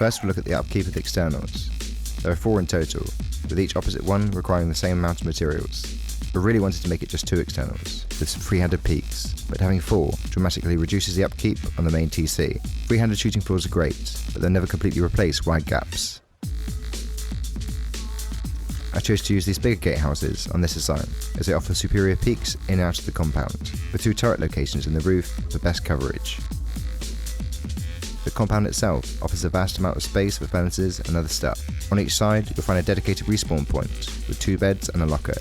First we'll look at the upkeep of the externals. There are 4 in total, with each opposite one requiring the same amount of materials. We really wanted to make it just 2 externals, with some free-handed peaks, but having 4 dramatically reduces the upkeep on the main TC. Free-handed shooting floors are great, but they'll never completely replace wide gaps. I chose to use these bigger gatehouses on this design, as they offer superior peaks in and out of the compound, with 2 turret locations in the roof for best coverage. The compound itself offers a vast amount of space for furnaces and other stuff. On each side, you'll find a dedicated respawn point, with 2 beds and a locker.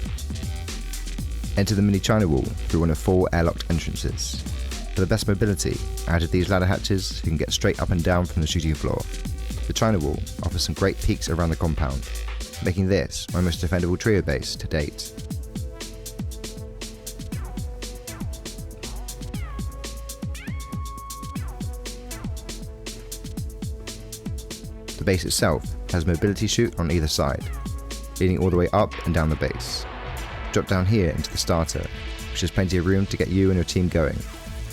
Enter the mini China wall through one of 4 airlocked entrances. For the best mobility, I added these ladder hatches so you can get straight up and down from the shooting floor. The China wall offers some great peaks around the compound, making this my most defendable trio base to date. The base itself has a mobility chute on either side, leading all the way up and down the base. Drop down here into the starter, which has plenty of room to get you and your team going,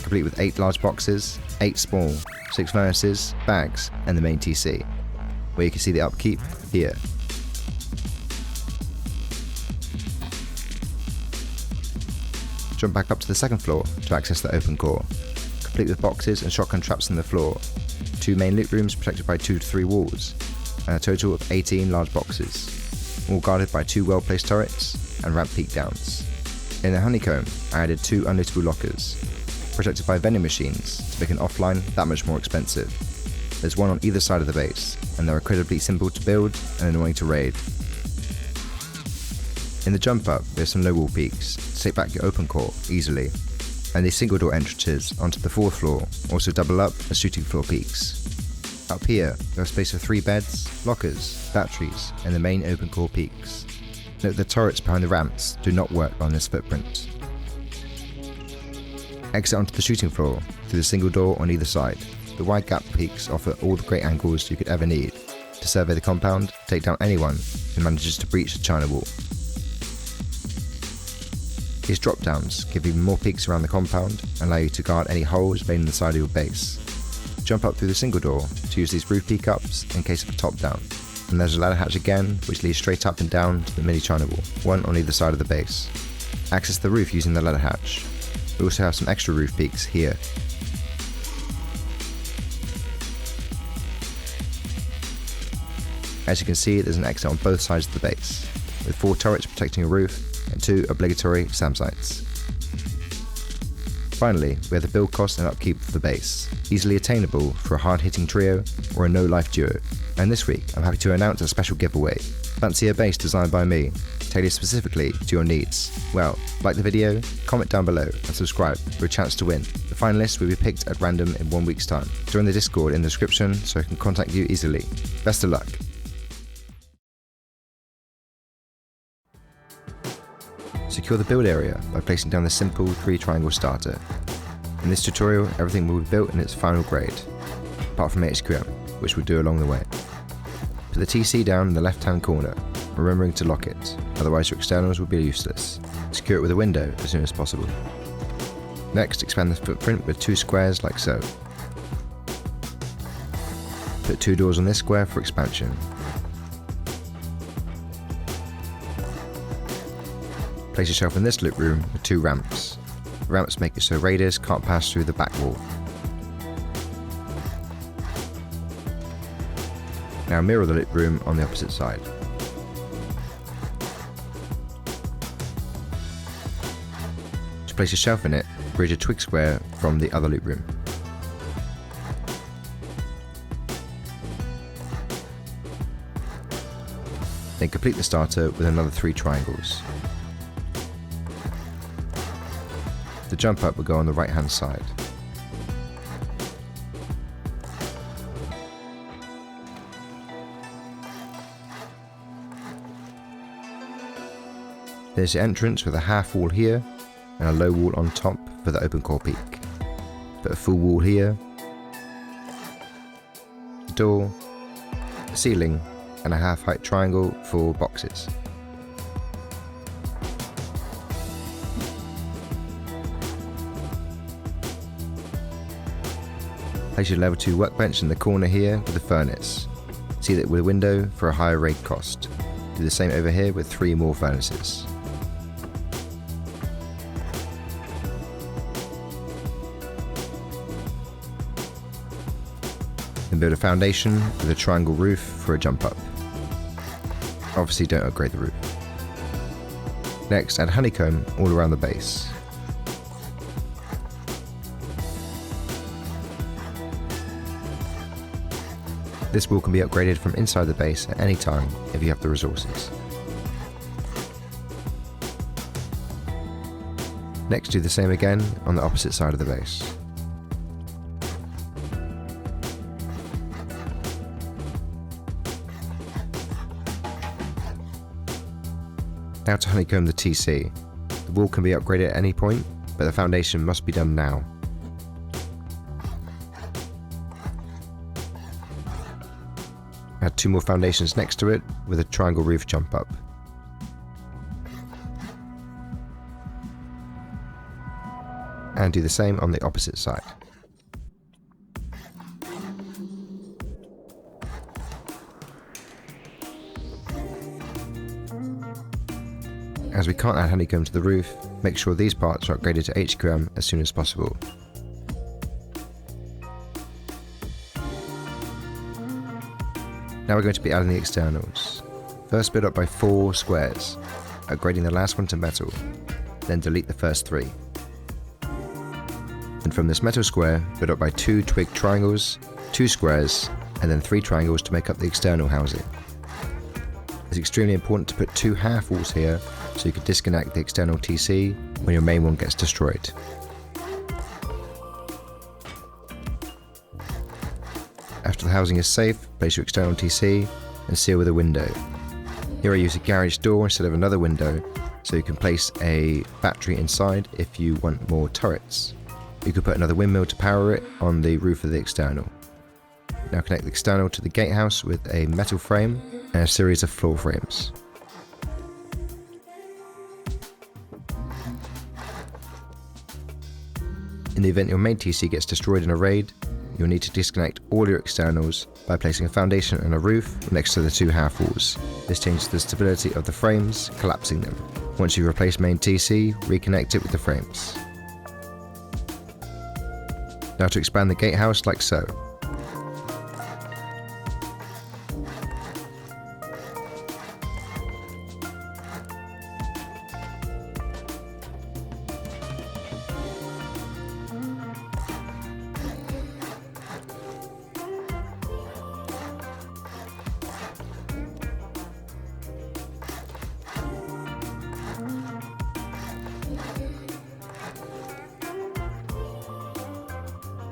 complete with 8 large boxes, 8 small, 6 furnaces, bags, and the main TC, where you can see the upkeep here. Jump back up to the second floor to access the open core, complete with boxes and shotgun traps on the floor, 2 main loot rooms protected by 2 to 3 walls, and a total of 18 large boxes, all guarded by 2 well-placed turrets and ramp peak downs. In the honeycomb, I added 2 unlootable lockers, protected by vending machines to make an offline that much more expensive. There's 1 on either side of the base, and they're incredibly simple to build and annoying to raid. In the jump up, there's some low wall peaks to take back your open core easily, and these single door entrances onto the 4th floor also double up as shooting floor peaks. Up here, there is space for 3 beds, lockers, batteries, and the main open core peaks. Note the turrets behind the ramps do not work on this footprint. Exit onto the shooting floor through the single door on either side. The wide gap peaks offer all the great angles you could ever need to survey the compound, take down anyone who manages to breach the China wall. These drop downs give even more peaks around the compound and allow you to guard any holes made in the side of your base. Jump up through the single door to use these roof peak ups in case of a top down. And there's a ladder hatch again, which leads straight up and down to the mini China wall, 1 on either side of the base. Access the roof using the ladder hatch. We also have some extra roof peaks here. As you can see, there's an exit on both sides of the base, with 4 turrets protecting a roof and 2 obligatory SAM sites. Finally, we have the build cost and upkeep for the base, easily attainable for a hard-hitting trio or a no-life duo. And this week, I'm happy to announce a special giveaway. Fancy a base designed by me, tailored specifically to your needs? Well, like the video, comment down below and subscribe for a chance to win. The finalists will be picked at random in 1 week's time. Join the Discord in the description so I can contact you easily. Best of luck. Secure the build area by placing down the simple 3-triangle starter. In this tutorial, everything will be built in its final grade, apart from HQM, which we'll do along the way. Put the TC down in the left hand corner, remembering to lock it, otherwise your externals will be useless. Secure it with a window as soon as possible. Next, expand the footprint with 2 squares like so. Put 2 doors on this square for expansion. Place a shelf in this loot room with 2 ramps. The ramps make it so raiders can't pass through the back wall. Now mirror the loot room on the opposite side. To place a shelf in it, bridge a twig square from the other loot room. Then complete the starter with another 3 triangles. The jump up will go on the right hand side. There's the entrance with a half wall here and a low wall on top for the open core peak. Put a full wall here, a door, a ceiling and a half height triangle for boxes. Place your level 2 workbench in the corner here with a furnace. See that with a window for a higher raid cost. Do the same over here with 3 more furnaces. Then build a foundation with a triangle roof for a jump up. Obviously don't upgrade the roof. Next, add honeycomb all around the base. This wall can be upgraded from inside the base at any time if you have the resources. Next, do the same again on the opposite side of the base. Now to honeycomb the TC. The wall can be upgraded at any point, but the foundation must be done now. Add 2 more foundations next to it with a triangle roof jump up. And do the same on the opposite side. As we can't add honeycomb to the roof, make sure these parts are upgraded to HQM as soon as possible. Now we're going to be adding the externals. First build up by 4 squares, upgrading the last one to metal, then delete the first 3. And from this metal square, build up by 2 twig triangles, 2 squares, and then 3 triangles to make up the external housing. It's extremely important to put 2 half walls here so you can disconnect the external TC when your main one gets destroyed. After the housing is safe, place your external TC and seal with a window. Here I use a garage door instead of another window, so you can place a battery inside if you want more turrets. You could put another windmill to power it on the roof of the external. Now connect the external to the gatehouse with a metal frame and a series of floor frames. In the event your main TC gets destroyed in a raid, you'll need to disconnect all your externals by placing a foundation and a roof next to the 2 half walls. This changes the stability of the frames, collapsing them. Once you've replaced main TC, reconnect it with the frames. Now to expand the gatehouse like so.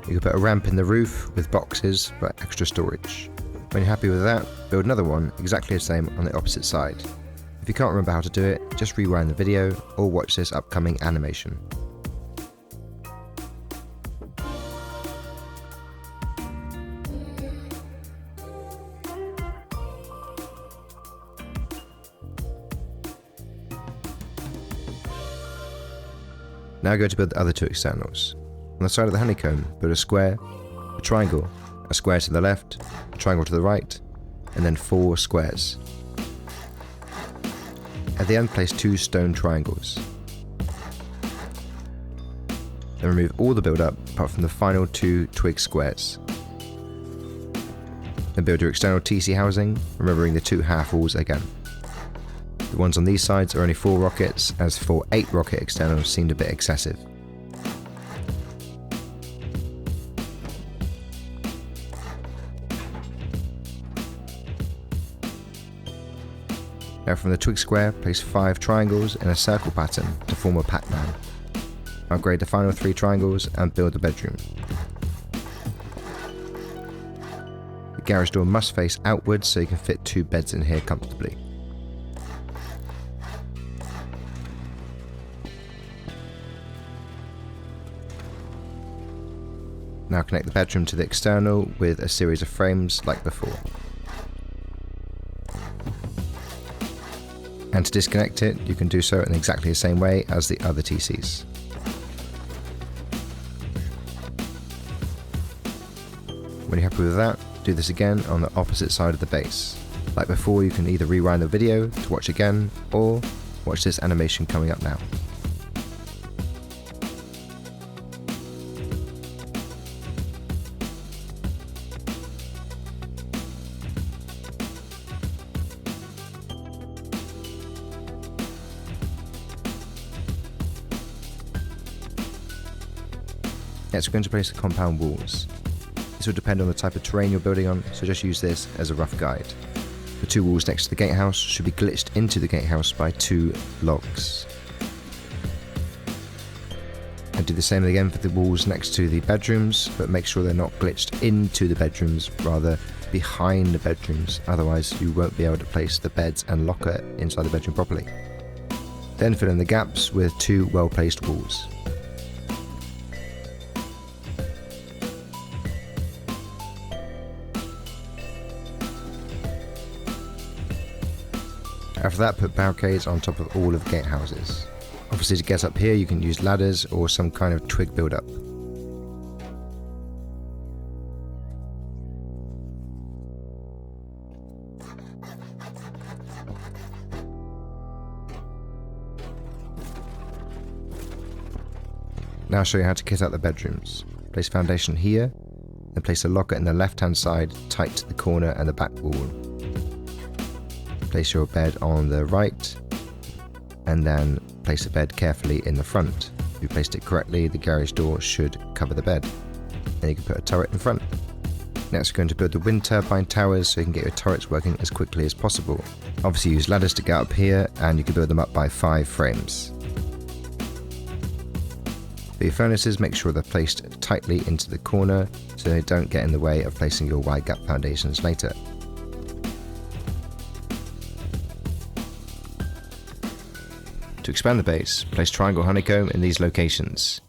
You can put a ramp in the roof with boxes for extra storage. When you're happy with that, build another one exactly the same on the opposite side. If you can't remember how to do it, just rewind the video or watch this upcoming animation. Now go to build the other 2 externals. On the side of the honeycomb, build a square, a triangle, a square to the left, a triangle to the right, and then 4 squares. At the end, place 2 stone triangles. Then remove all the build-up apart from the final 2 twig squares. Then build your external TC housing, remembering the 2 half walls again. The ones on these sides are only 4 rockets, as 8 rocket externals seemed a bit excessive. Now from the twig square, place 5 triangles in a circle pattern to form a Pac-Man. Upgrade the final 3 triangles and build a bedroom. The garage door must face outwards so you can fit 2 beds in here comfortably. Now connect the bedroom to the external with a series of frames like before. And to disconnect it, you can do so in exactly the same way as the other TCs. When you're happy with that, Do this again on the opposite side of the base. Like before, you can either rewind the video to watch again, or watch this animation coming up now. Next, we're going to place the compound walls. This will depend on the type of terrain you're building on, so just use this as a rough guide. The two walls next to the gatehouse should be glitched into the gatehouse by 2 logs. And do the same again for the walls next to the bedrooms, but make sure they're not glitched into the bedrooms, rather behind the bedrooms, otherwise you won't be able to place the beds and locker inside the bedroom properly. Then fill in the gaps with 2 well-placed walls. After that, put barricades on top of all of the gatehouses. Obviously, to get up here you can use ladders or some kind of twig build-up. Now I'll show you how to kit out the bedrooms. Place foundation here, then place a locker in the left-hand side tight to the corner and the back wall. Place your bed on the right, and then place the bed carefully in the front. If you placed it correctly, the garage door should cover the bed. Then you can put a turret in front. Next, we're going to build the wind turbine towers so you can get your turrets working as quickly as possible. Obviously use ladders to get up here, and you can build them up by 5 frames. For your furnaces, make sure they're placed tightly into the corner so they don't get in the way of placing your wide gap foundations later. To expand the base, place triangle honeycomb in these locations.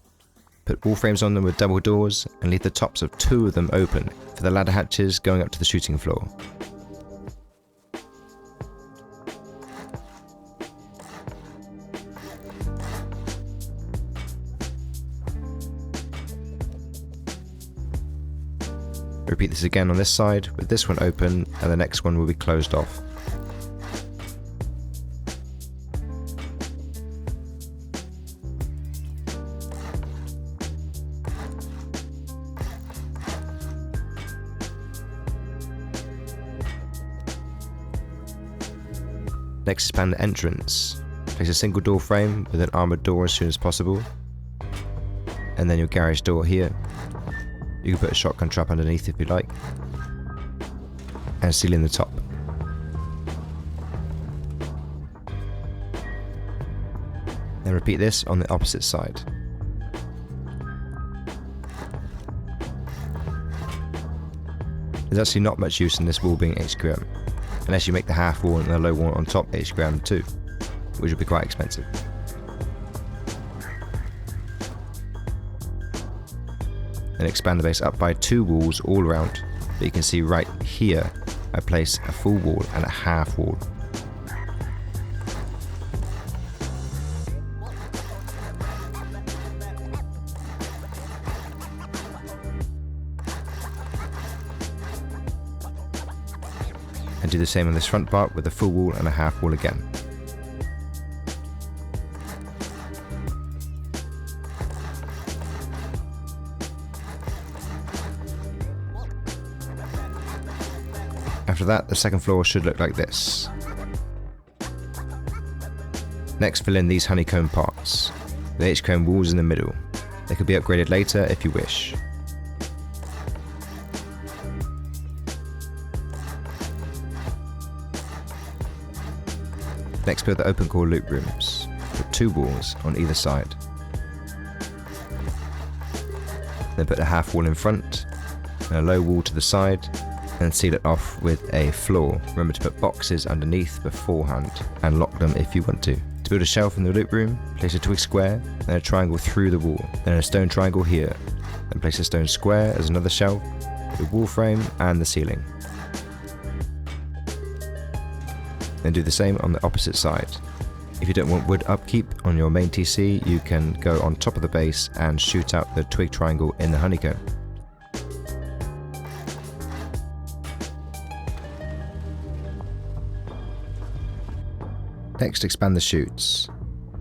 Put wall frames on them with double doors and leave the tops of 2 of them open for the ladder hatches going up to the shooting floor. Repeat this again on this side, with this one open and the next one will be closed off. Next, expand the entrance. Place a single door frame with an armoured door as soon as possible, and then your garage door here. You can put a shotgun trap underneath if you like, and seal in the top. Then repeat this on the opposite side. There's actually not much use in this wall being HQM, unless you make the half wall and the low wall on top HQM too, which will be quite expensive. Then expand the base up by 2 walls all around, but you can see right here I place a full wall and a half wall. And do the same on this front part with a full wall and a half wall again. After that, the second floor should look like this. Next, fill in these honeycomb parts. The HQM walls in the middle. They could be upgraded later if you wish. Next, build the open core loop rooms. Put 2 walls on either side. Then put a half wall in front and a low wall to the side, and seal it off with a floor. Remember to put boxes underneath beforehand and lock them if you want to. To build a shelf in the loop room, place a twig square, then a triangle through the wall, then a stone triangle here. Then place a stone square as another shelf, the wall frame and the ceiling. Then do the same on the opposite side. If you don't want wood upkeep on your main TC, you can go on top of the base and shoot out the twig triangle in the honeycomb. Next, expand the chutes.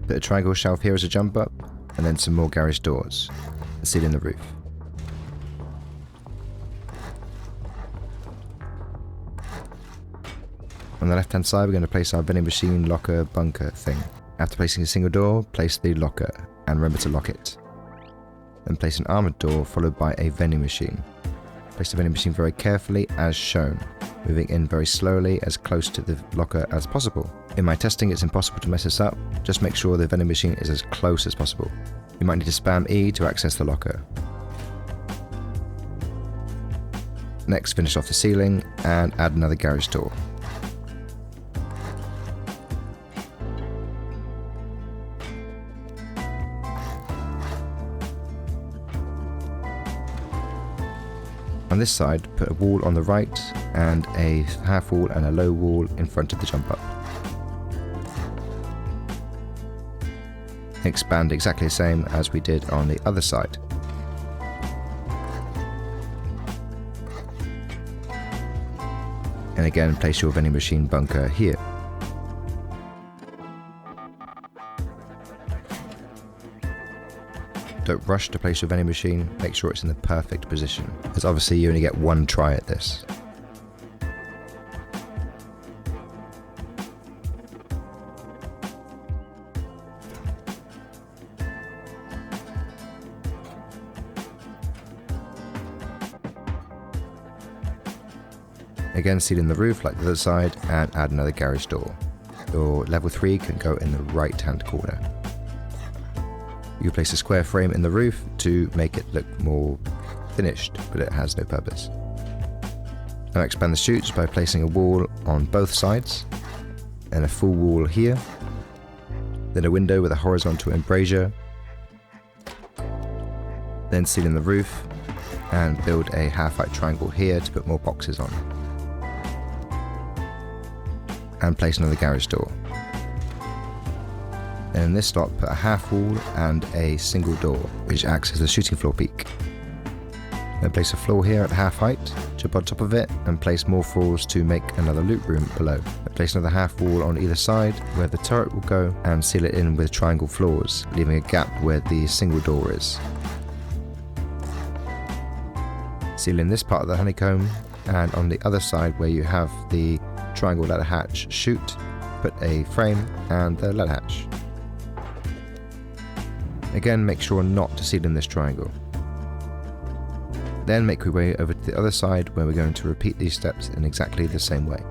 Put a triangle shelf here as a jump up, and then some more garage doors, and seal in the roof. On the left hand side, we're going to place our vending machine locker bunker thing. After placing a single door, place the locker, and remember to lock it. Then place an armoured door followed by a vending machine. Place the vending machine very carefully as shown, moving in very slowly as close to the locker as possible. In my testing, it's impossible to mess this up, just make sure the vending machine is as close as possible. You might need to spam E to access the locker. Next, finish off the ceiling and add another garage door. On this side, put a wall on the right and a half wall and a low wall in front of the jump up. Expand exactly the same as we did on the other side. And again, place your vending machine bunker here. Don't rush to place your vending machine, make sure it's in the perfect position, as obviously you only get one try at this. Again, seal in the roof like the other side and add another garage door. Your level 3 can go in the right hand corner. You place a square frame in the roof to make it look more finished, but it has no purpose. Now expand the chutes by placing a wall on both sides, and a full wall here, then a window with a horizontal embrasure, then seal in the roof, and build a half-height triangle here to put more boxes on. And place another garage door. And in this slot, put a half wall and a single door, which acts as a shooting floor peak. Then place a floor here at half height, jump on top of it, and place more floors to make another loot room below. Then place another half wall on either side where the turret will go, and seal it in with triangle floors, leaving a gap where the single door is. Seal in this part of the honeycomb, and on the other side where you have the triangle ladder hatch chute, put a frame and the ladder hatch. Again, make sure not to seal in this triangle. Then make your way over to the other side where we're going to repeat these steps in exactly the same way.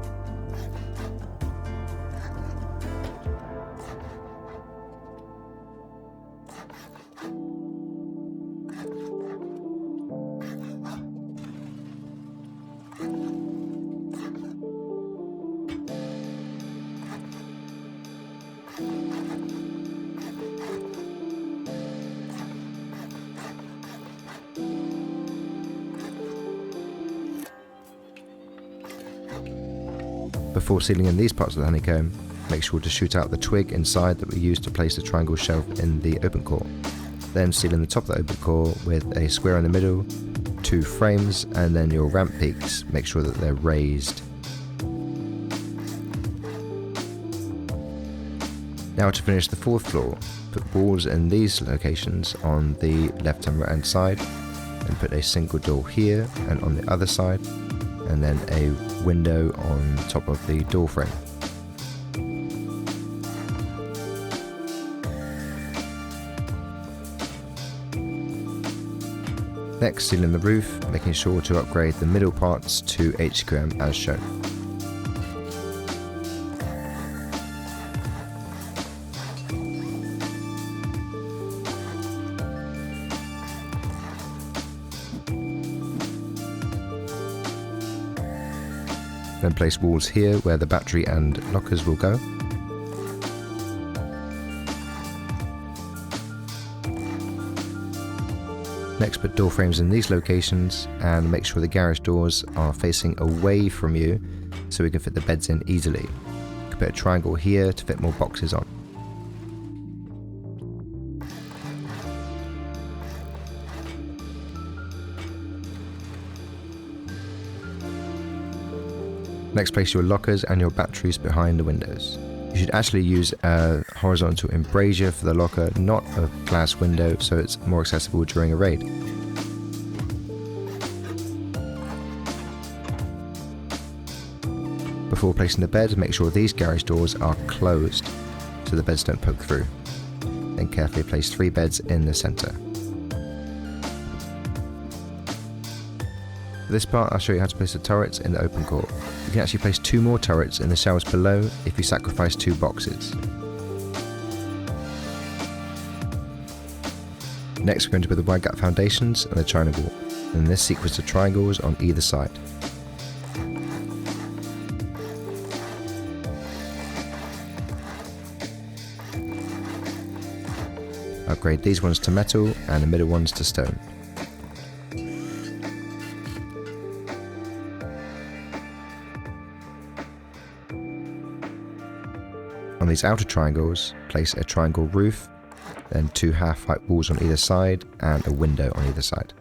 Before sealing in these parts of the honeycomb, make sure to shoot out the twig inside that we used to place the triangle shelf in the open core. Then seal in the top of the open core with a square in the middle, 2 frames, and then your ramp peaks, make sure that they're raised. Now to finish the 4th floor, put walls in these locations on the left and right hand side, and put a single door here and on the other side, and then a window on top of the door frame. Next, seal in the roof, making sure to upgrade the middle parts to HQM as shown. Then place walls here where the battery and lockers will go. Next, put door frames in these locations and make sure the garage doors are facing away from you so we can fit the beds in easily. You can put a triangle here to fit more boxes on. Next, place your lockers and your batteries behind the windows. You should actually use a horizontal embrasure for the locker, not a glass window, so it's more accessible during a raid. Before placing the bed, make sure these garage doors are closed so the beds don't poke through. Then carefully place 3 beds in the centre. For this part, I'll show you how to place the turrets in the open court. You can actually place 2 more turrets in the shelves below if you sacrifice 2 boxes. Next, we're going to put the wide gap foundations and the china wall, and in this sequence of triangles on either side. Upgrade these ones to metal and the middle ones to stone. On these outer triangles, place a triangle roof, then 2 half-height walls on either side and a window on either side.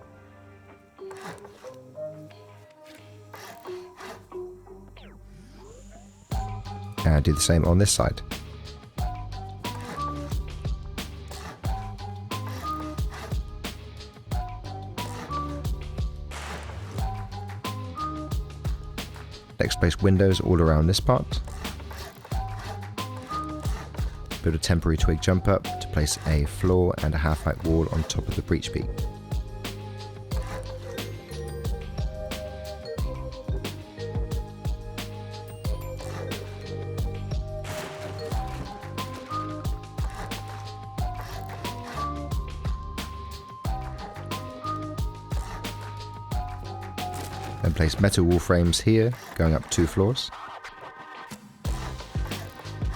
And do the same on this side. Next, place windows all around this part. Build a temporary twig jump up to place a floor and a half-height wall on top of the breach peak. Then place metal wall frames here, going up 2 floors.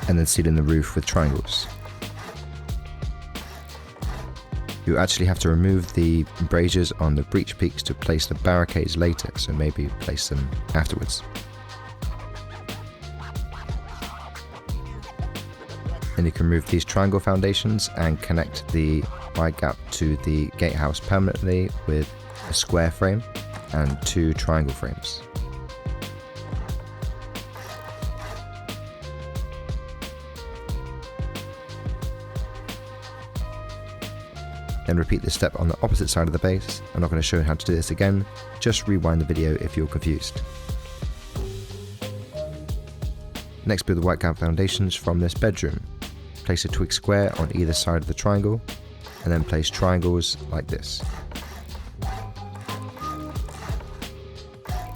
And then seal in the roof with triangles. You actually have to remove the embrasures on the breach peaks to place the barricades later, so maybe place them afterwards. Then you can remove these triangle foundations and connect the wide gap to the gatehouse permanently with a square frame and 2 triangle frames. Then repeat this step on the opposite side of the base. I'm not going to show you how to do this again, just rewind the video if you're confused. Next, build the white gap foundations from this bedroom. Place a twig square on either side of the triangle, and then place triangles like this.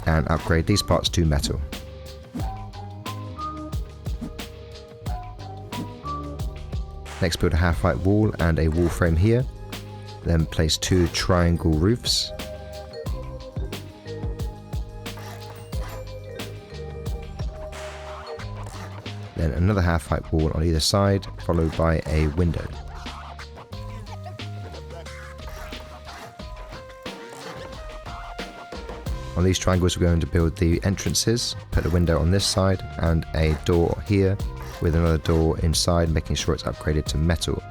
And upgrade these parts to metal. Next, build a half-height wall and a wall frame here. Then place 2 triangle roofs. Then another half-height wall on either side, followed by a window. On these triangles we're going to build the entrances, put a window on this side and a door here with another door inside, making sure it's upgraded to metal.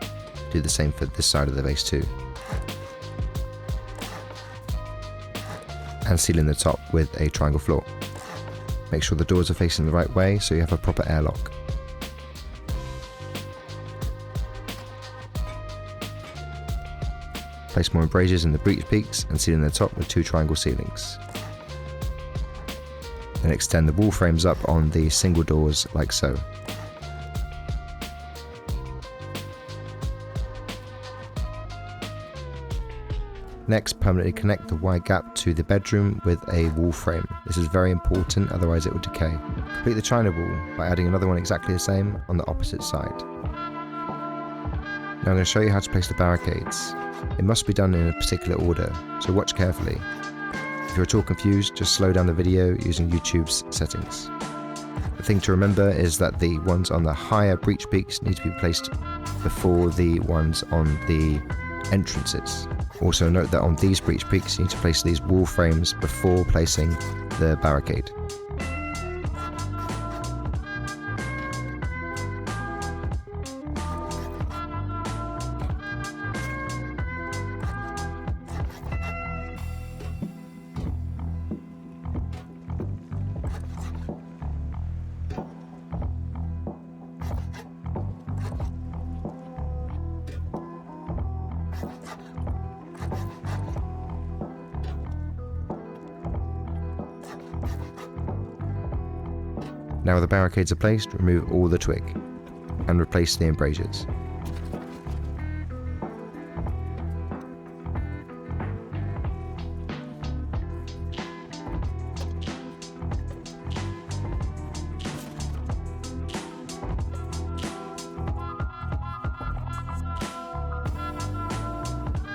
Do the same for this side of the base too. And seal in the top with a triangle floor. Make sure the doors are facing the right way so you have a proper airlock. Place more embrasures in the breach peaks and seal in the top with 2 triangle ceilings. Then extend the wall frames up on the single doors like so. Next, permanently connect the wide gap to the bedroom with a wall frame. This is very important, otherwise it will decay. Complete the china wall by adding another one exactly the same on the opposite side. Now I'm going to show you how to place the barricades. It must be done in a particular order, so watch carefully. If you're at all confused, just slow down the video using YouTube's settings. The thing to remember is that the ones on the higher breach peaks need to be placed before the ones on the entrances. Also note that on these breach peaks you need to place these wall frames before placing the barricade. Now the barricades are placed, remove all the twig and replace the embrasures.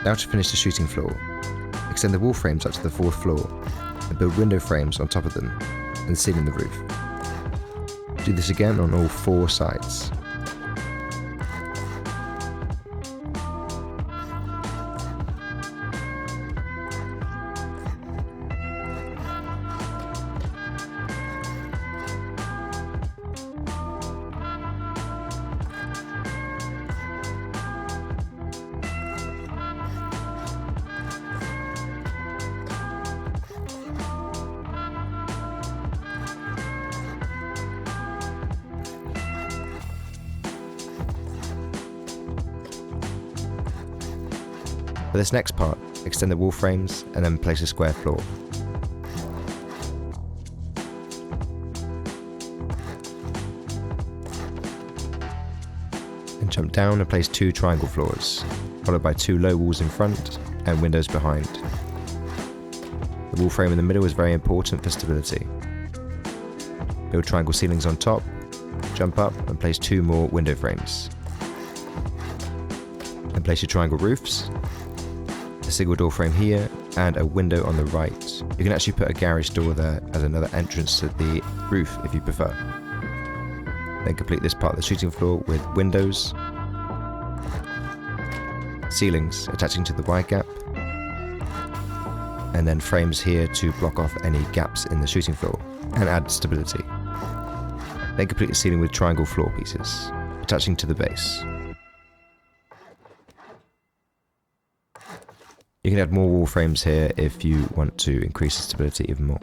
Now to finish the shooting floor, extend the wall frames up to the 4th floor and build window frames on top of them and seal in the roof. Do this again on all 4 sides. For this next part, extend the wall frames and then place a square floor. And jump down and place 2 triangle floors, followed by 2 low walls in front and windows behind. The wall frame in the middle is very important for stability. Build triangle ceilings on top, jump up and place 2 more window frames. Then place your triangle roofs, a single door frame here, and a window on the right. You can actually put a garage door there as another entrance to the roof if you prefer. Then complete this part of the shooting floor with windows, ceilings attaching to the wide gap, and then frames here to block off any gaps in the shooting floor and add stability. Then complete the ceiling with triangle floor pieces attaching to the base. You can add more wall frames here if you want to increase the stability even more.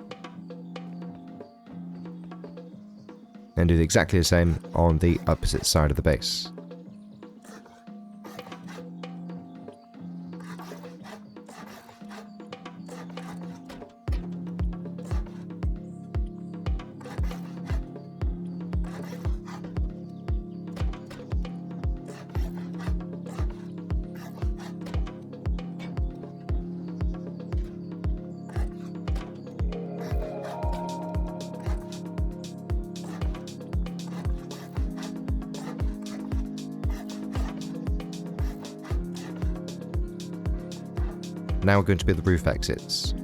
And do exactly the same on the opposite side of the base. Now we're going to build the roof exits.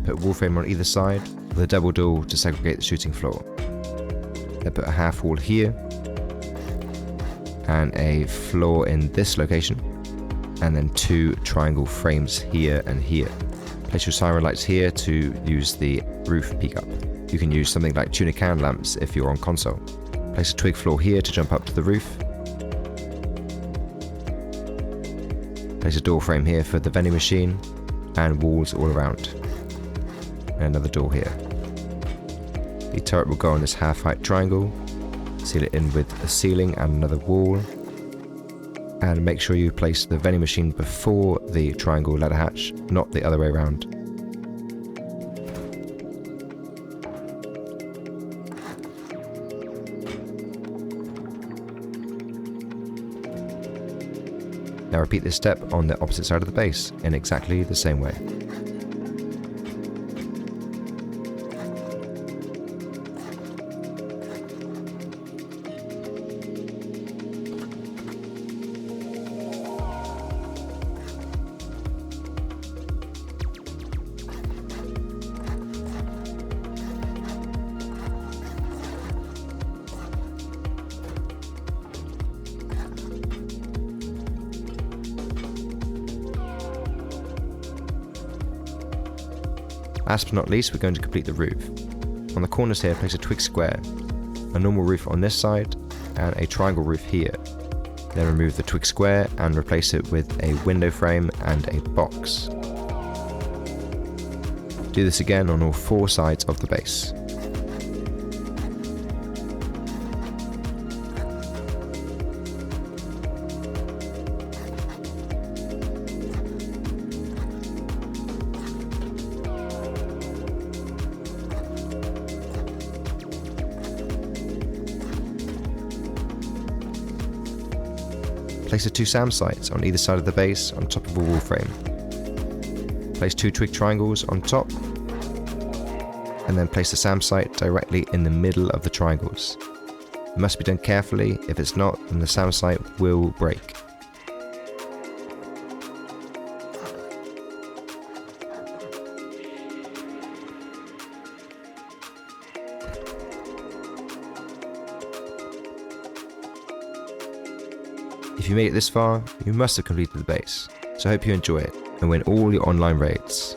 Put a wall frame on either side with a double door to segregate the shooting floor. Then put a half wall here and a floor in this location, and then 2 triangle frames here and here. Place your siren lights here to use the roof peak up. You can use something like tuna can lamps if you're on console. Place a twig floor here to jump up to the roof. Place a door frame here for the vending machine, and walls all around. And another door here. The turret will go on this half-height triangle. Seal it in with a ceiling and another wall. And make sure you place the vending machine before the triangle ladder hatch, not the other way around. Now repeat this step on the opposite side of the base in exactly the same way. Last but not least, we're going to complete the roof. On the corners here, place a twig square, a normal roof on this side, and a triangle roof here. Then remove the twig square and replace it with a window frame and a box. Do this again on all 4 sides of the base. Place the 2 SAM sites on either side of the base on top of a wall frame. Place 2 twig triangles on top, and then place the SAM site directly in the middle of the triangles. It must be done carefully, if it's not, then the SAM site will break. If you made it this far, you must have completed the base, so I hope you enjoy it and win all your online raids.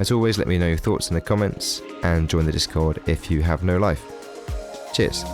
As always, let me know your thoughts in the comments and join the Discord if you have no life. Cheers!